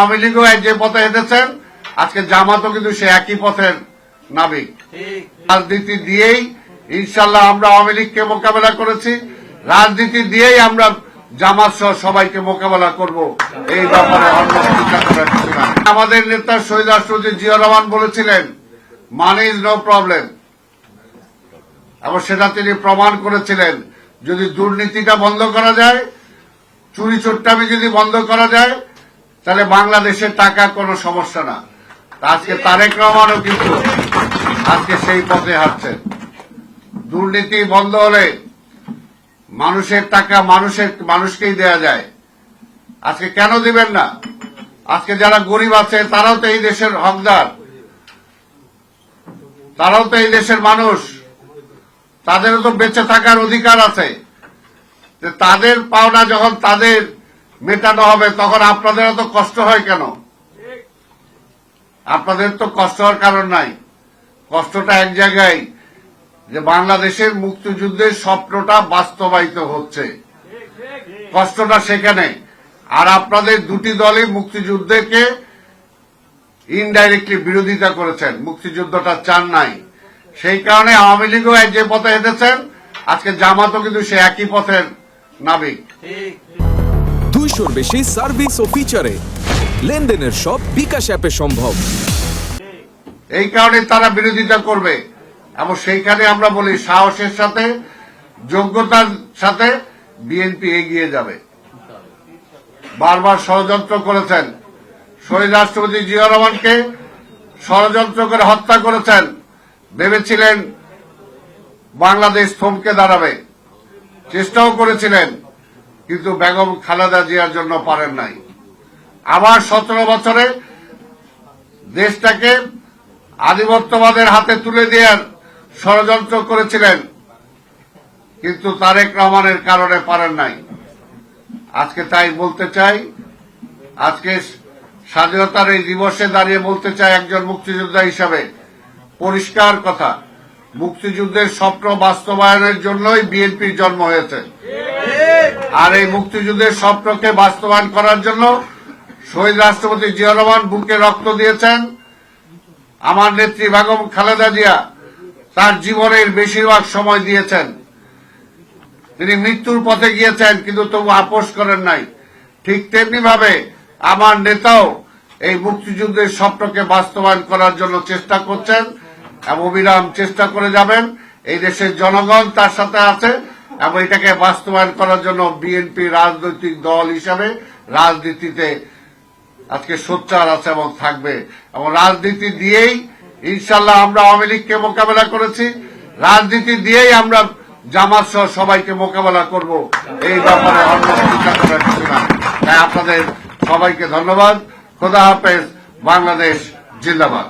আওয়ামী লীগও যে পথে হেঁটেছেন, আজকে জামাতও কিন্তু সে একই পথের নাবিক। রাজনীতি দিয়েই ইনশাল্লাহ আমরা আওয়ামী লীগকে মোকাবেলা করেছি, রাজনীতি দিয়েই আমরা জামাত সহ সবাইকে মোকাবেলা করব। এই ব্যাপারে অন্য চিন্তা করার কিছু না। আমাদের নেতা শহীদ রাষ্ট্রপতি জিয়া রহমান বলেছিলেন, মানি ইজ নো প্রবলেম, এবং সেটা তিনি প্রমাণ করেছিলেন। যদি দুর্নীতিটা বন্ধ করা যায়, চুরি চোট্টামি যদি বন্ধ করা যায়, তাহলে বাংলাদেশের টাকা কোনো সমস্যা না। আজকে তারেক রহমানও কিন্তু আজকে সেই পথে হাঁটছেন। দুর্নীতি বন্ধ হলে মানুষের টাকা মানুষকেই দেয়া যায়। আজকে কেন দিবেন না? আজকে যারা গরিব আছে তারাও তো এই দেশের হকদার, তারাও তো এই দেশের মানুষ, তাদেরও তো বেঁচে থাকার অধিকার আছে। তাদের পাওনা যখন তাদের মেটানো হবে, তখন আপনাদের এত কষ্ট হয় কেন? আপনাদের তো কষ্ট হওয়ার কারণ নাই। কষ্টটা এক জায়গায়, যে বাংলাদেশের মুক্তিযুদ্ধের স্বপ্নটা বাস্তবায়িত হচ্ছে, কষ্টটা সেখানে। আর আপনাদের দুটি দলই মুক্তিযুদ্ধকে ইনডাইরেক্টলি বিরোধিতা করেছেন, মুক্তিযুদ্ধটা চান নাই। সেই কারণে আওয়ামী লীগও যে পথে হেঁটেছেন, আজকে জামাতও কিন্তু সে একই পথের নাবিক। 200-র বেশি সার্ভিস ও ফিচারে লেনদেনের সব বিকাশ অ্যাপে সম্ভব। এই কারণে তারা বিরোধিতা করবে, এবং সেইখানে আমরা বলি সাহসের সাথে, যোগ্যতার সাথে বিএনপি এগিয়ে যাবে। বারবার ষড়যন্ত্র করেছেন, শহীদ রাষ্ট্রপতি জিয়া রহমানকে ষড়যন্ত্র করে হত্যা করেছেন। ভেবেছিলেন বাংলাদেশ থমকে দাঁড়াবে, চেষ্টাও করেছিলেন, কিন্তু বেগম খালেদা জিয়ার জন্য পারেন নাই। আবার 17 বছরে দেশটাকে আধিপত্যবাদের হাতে তুলে দেওয়ার ষড়যন্ত্র করেছিলেন, কিন্তু তারেক রহমানের কারণে পারেন নাই। আজকে তাই বলতে চাই, আজকে স্বাধীনতার এই দিবসে দাঁড়িয়ে বলতে চাই একজন মুক্তিযোদ্ধা হিসাবে পরিষ্কার কথা, মুক্তিযুদ্ধের স্বপ্ন বাস্তবায়নের জন্যই বিএনপির জন্ম হয়েছে। আর এই মুক্তিযুদ্ধের স্বপ্নকে বাস্তবায়ন করার জন্য শহীদ রাষ্ট্রপতি জিয়া রহমান বুকে রক্ত দিয়েছেন। আমার নেত্রী বেগম খালেদা জিয়া তার জীবনের বেশিরভাগ সময় দিয়েছেন। তিনি মৃত্যুর পথে গিয়েছেন, কিন্তু তবু আপোষ করেন নাই। ঠিক তেমনি ভাবে আমার নেতাও এই মুক্তিযুদ্ধের স্বপ্নকে বাস্তবায়ন করার জন্য চেষ্টা করছেন এবং অবিরাম চেষ্টা করে যাবেন। এই দেশের জনগণ তার সাথে আছে, এবং এটাকে বাস্তবায়ন করার জন্য বিএনপি রাজনৈতিক দল হিসাবে রাজনীতিতে আজকে সোচ্চার আছে এবং থাকবে। এবং রাজনীতি দিয়েই ইনশাল্লাহ আমরা আওয়ামী লীগকে মোকাবেলা করেছি, রাজনীতি দিয়েই আমরা জামাত সহ সবাইকে মোকাবেলা করব। এই ব্যাপারে অন্য চিন্তা করার কিছু না। তাই আপনাদের সবাইকে ধন্যবাদ। খোদা হাফেজ। বাংলাদেশ জিন্দাবাদ।